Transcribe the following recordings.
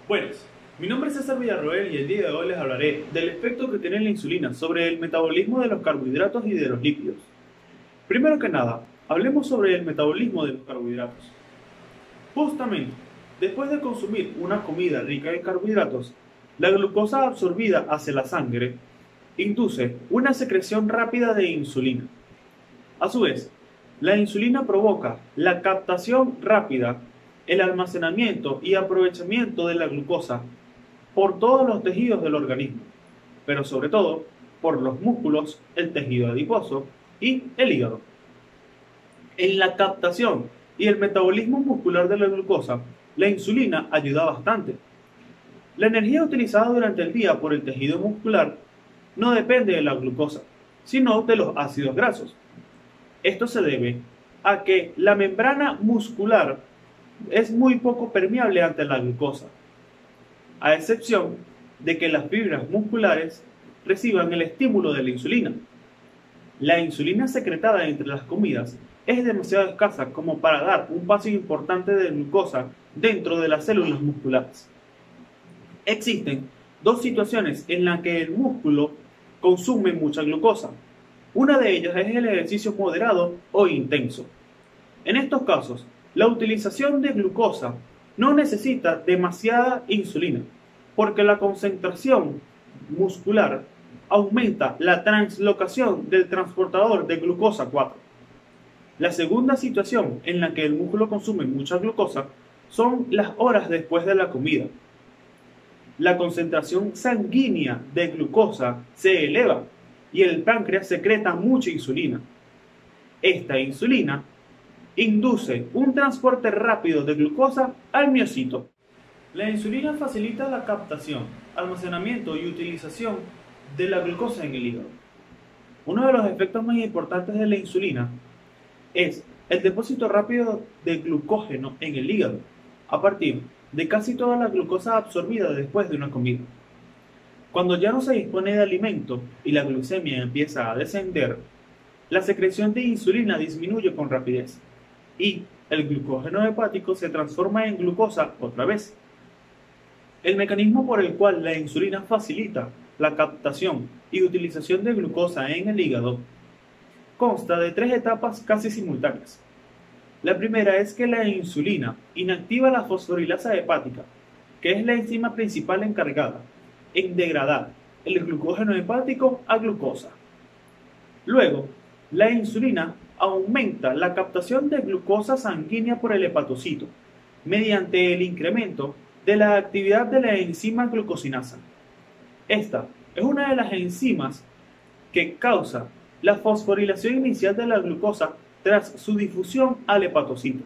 Buenas, mi nombre es César Villarroel y el día de hoy les hablaré del efecto que tiene la insulina sobre el metabolismo de los carbohidratos y de los lípidos. Primero que nada, hablemos sobre el metabolismo de los carbohidratos. Justamente, después de consumir una comida rica en carbohidratos, la glucosa absorbida hacia la sangre induce una secreción rápida de insulina. A su vez, la insulina provoca la captación rápida, el almacenamiento y aprovechamiento de la glucosa por todos los tejidos del organismo, pero sobre todo por los músculos, el tejido adiposo y el hígado. En la captación y el metabolismo muscular de la glucosa, la insulina ayuda bastante. La energía utilizada durante el día por el tejido muscular no depende de la glucosa, sino de los ácidos grasos. Esto se debe a que la membrana muscular es muy poco permeable ante la glucosa, a excepción de que las fibras musculares reciban el estímulo de la insulina. La insulina secretada entre las comidas es demasiado escasa como para dar un paso importante de glucosa dentro de las células musculares. Existen dos situaciones en las que el músculo consume mucha glucosa. Una de ellas es el ejercicio moderado o intenso. En estos casos, la utilización de glucosa no necesita demasiada insulina, porque la concentración muscular aumenta la translocación del transportador de glucosa 4. La segunda situación en la que el músculo consume mucha glucosa son las horas después de la comida. La concentración sanguínea de glucosa se eleva y el páncreas secreta mucha insulina. Esta insulina induce un transporte rápido de glucosa al miocito. La insulina facilita la captación, almacenamiento y utilización de la glucosa en el hígado. Uno de los efectos más importantes de la insulina es el depósito rápido de glucógeno en el hígado, a partir de casi toda la glucosa absorbida después de una comida. Cuando ya no se dispone de alimento y la glucemia empieza a descender, la secreción de insulina disminuye con rapidez y el glucógeno hepático se transforma en glucosa otra vez. El mecanismo por el cual la insulina facilita la captación y utilización de glucosa en el hígado consta de tres etapas casi simultáneas. La primera es que la insulina inactiva la fosforilasa hepática, que es la enzima principal encargada en degradar el glucógeno hepático a glucosa. Luego, la insulina aumenta la captación de glucosa sanguínea por el hepatocito mediante el incremento de la actividad de la enzima glucosinasa. Esta es una de las enzimas que causa la fosforilación inicial de la glucosa tras su difusión al hepatocito.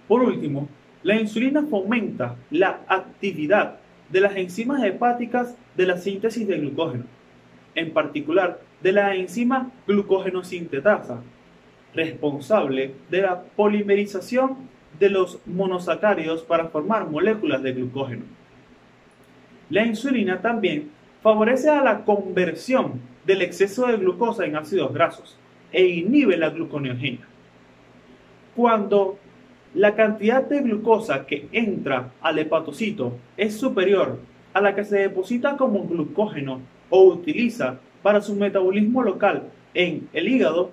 Por último, la insulina fomenta la actividad de las enzimas hepáticas de la síntesis de glucógeno, en particular de la enzima glucógeno-sintetasa, responsable de la polimerización de los monosacáridos para formar moléculas de glucógeno. La insulina también favorece a la conversión del exceso de glucosa en ácidos grasos e inhibe la gluconeogenia. Cuando la cantidad de glucosa que entra al hepatocito es superior a la que se deposita como glucógeno o utiliza para su metabolismo local en el hígado,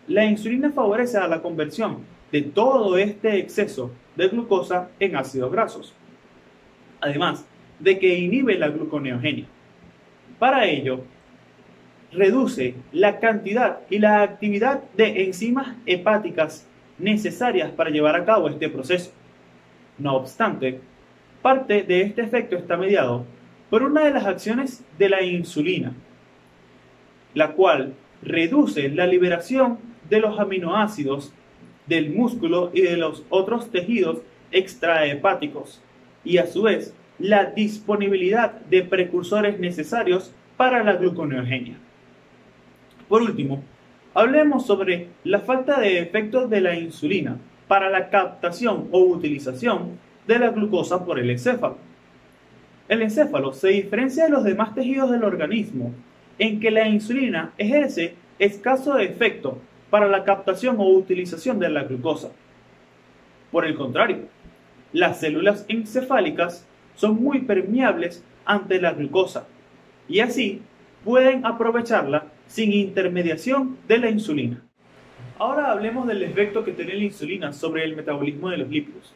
la insulina favorece a la conversión de todo este exceso de glucosa en ácidos grasos, además de que inhibe la gluconeogenia. Para ello, reduce la cantidad y la actividad de enzimas hepáticas necesarias para llevar a cabo este proceso. No obstante, parte de este efecto está mediado por una de las acciones de la insulina, la cual reduce la liberación de los aminoácidos del músculo y de los otros tejidos extrahepáticos y a su vez la disponibilidad de precursores necesarios para la gluconeogenia. Por último, hablemos sobre la falta de efectos de la insulina para la captación o utilización de la glucosa por el encéfalo. El encéfalo se diferencia de los demás tejidos del organismo en que la insulina ejerce escaso efecto para la captación o utilización de la glucosa. Por el contrario, las células encefálicas son muy permeables ante la glucosa y así pueden aprovecharla sin intermediación de la insulina. Ahora hablemos del efecto que tiene la insulina sobre el metabolismo de los lípidos.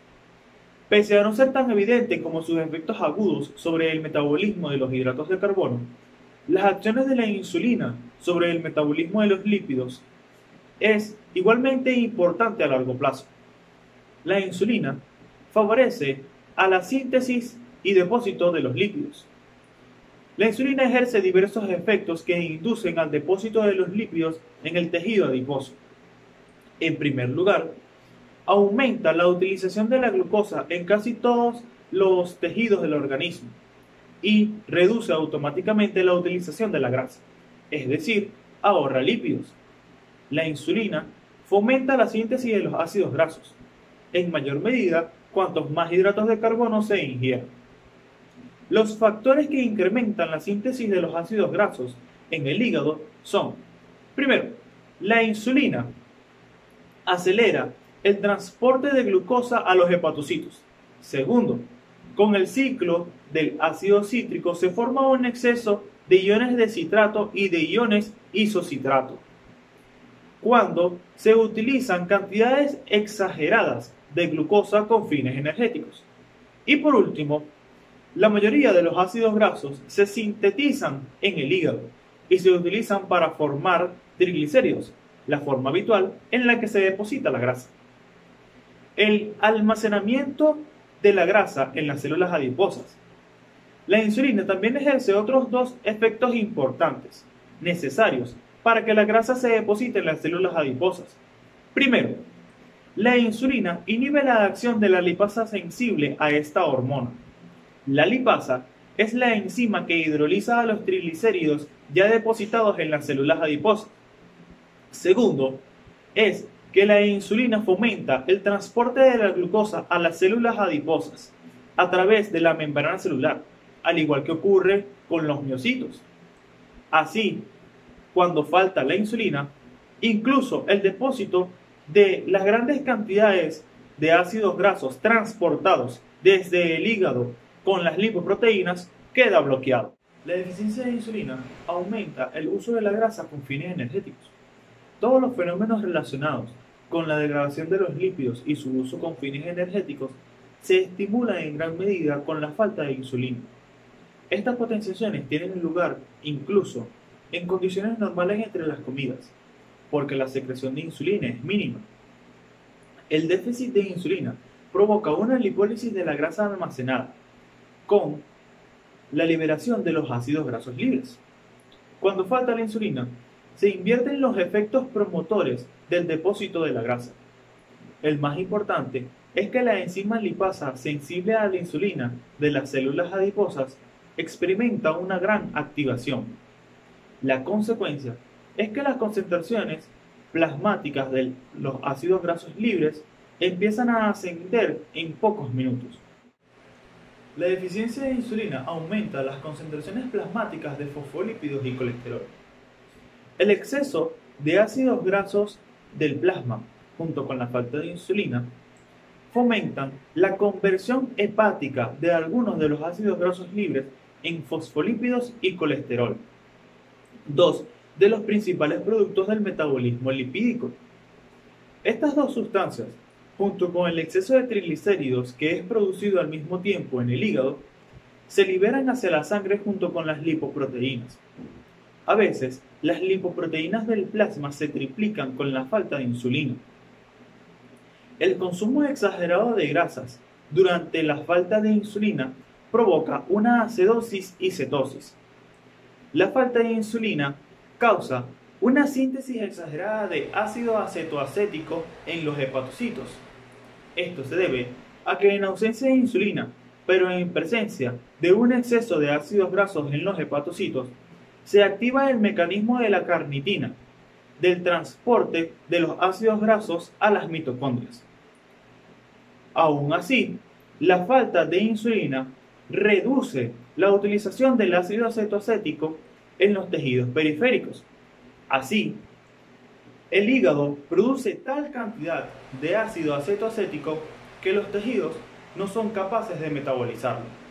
Pese a no ser tan evidente como sus efectos agudos sobre el metabolismo de los hidratos de carbono, las acciones de la insulina sobre el metabolismo de los lípidos es igualmente importante a largo plazo. La insulina favorece a la síntesis y depósito de los lípidos. La insulina ejerce diversos efectos que inducen al depósito de los lípidos en el tejido adiposo. En primer lugar, aumenta la utilización de la glucosa en casi todos los tejidos del organismo y reduce automáticamente la utilización de la grasa, es decir, ahorra lípidos. La insulina fomenta la síntesis de los ácidos grasos, en mayor medida cuantos más hidratos de carbono se ingieran. Los factores que incrementan la síntesis de los ácidos grasos en el hígado son: primero, la insulina acelera el transporte de glucosa a los hepatocitos. Segundo, con el ciclo del ácido cítrico se forma un exceso de iones de citrato y de iones isocitrato, cuando se utilizan cantidades exageradas de glucosa con fines energéticos. Y por último, la mayoría de los ácidos grasos se sintetizan en el hígado y se utilizan para formar triglicéridos, la forma habitual en la que se deposita la grasa. El almacenamiento de la grasa en las células adiposas. La insulina también ejerce otros dos efectos importantes, necesarios para que la grasa se deposite en las células adiposas. Primero, la insulina inhibe la acción de la lipasa sensible a esta hormona. La lipasa es la enzima que hidroliza a los triglicéridos ya depositados en las células adiposas. Segundo, es que la insulina fomenta el transporte de la glucosa a las células adiposas a través de la membrana celular, al igual que ocurre con los miocitos. Así, cuando falta la insulina, incluso el depósito de las grandes cantidades de ácidos grasos transportados desde el hígado con las lipoproteínas queda bloqueado. La deficiencia de insulina aumenta el uso de la grasa con fines energéticos. Todos los fenómenos relacionados con la degradación de los lípidos y su uso con fines energéticos se estimulan en gran medida con la falta de insulina. Estas potenciaciones tienen lugar incluso en condiciones normales entre las comidas, porque la secreción de insulina es mínima. El déficit de insulina provoca una lipólisis de la grasa almacenada, con la liberación de los ácidos grasos libres. Cuando falta la insulina, se invierten los efectos promotores del depósito de la grasa. El más importante es que la enzima lipasa sensible a la insulina de las células adiposas experimenta una gran activación. La consecuencia es que las concentraciones plasmáticas de los ácidos grasos libres empiezan a ascender en pocos minutos. La deficiencia de insulina aumenta las concentraciones plasmáticas de fosfolípidos y colesterol. El exceso de ácidos grasos del plasma, junto con la falta de insulina, fomentan la conversión hepática de algunos de los ácidos grasos libres en fosfolípidos y colesterol, dos de los principales productos del metabolismo lipídico. Estas dos sustancias, junto con el exceso de triglicéridos que es producido al mismo tiempo en el hígado, se liberan hacia la sangre junto con las lipoproteínas. A veces, las lipoproteínas del plasma se triplican con la falta de insulina. El consumo exagerado de grasas durante la falta de insulina provoca una acidosis y cetosis. La falta de insulina causa una síntesis exagerada de ácido acetoacético en los hepatocitos. Esto se debe a que en ausencia de insulina, pero en presencia de un exceso de ácidos grasos en los hepatocitos, se activa el mecanismo de la carnitina, del transporte de los ácidos grasos a las mitocondrias. Aún así, la falta de insulina reduce la utilización del ácido acetoacético en los tejidos periféricos. Así, el hígado produce tal cantidad de ácido acetoacético que los tejidos no son capaces de metabolizarlo.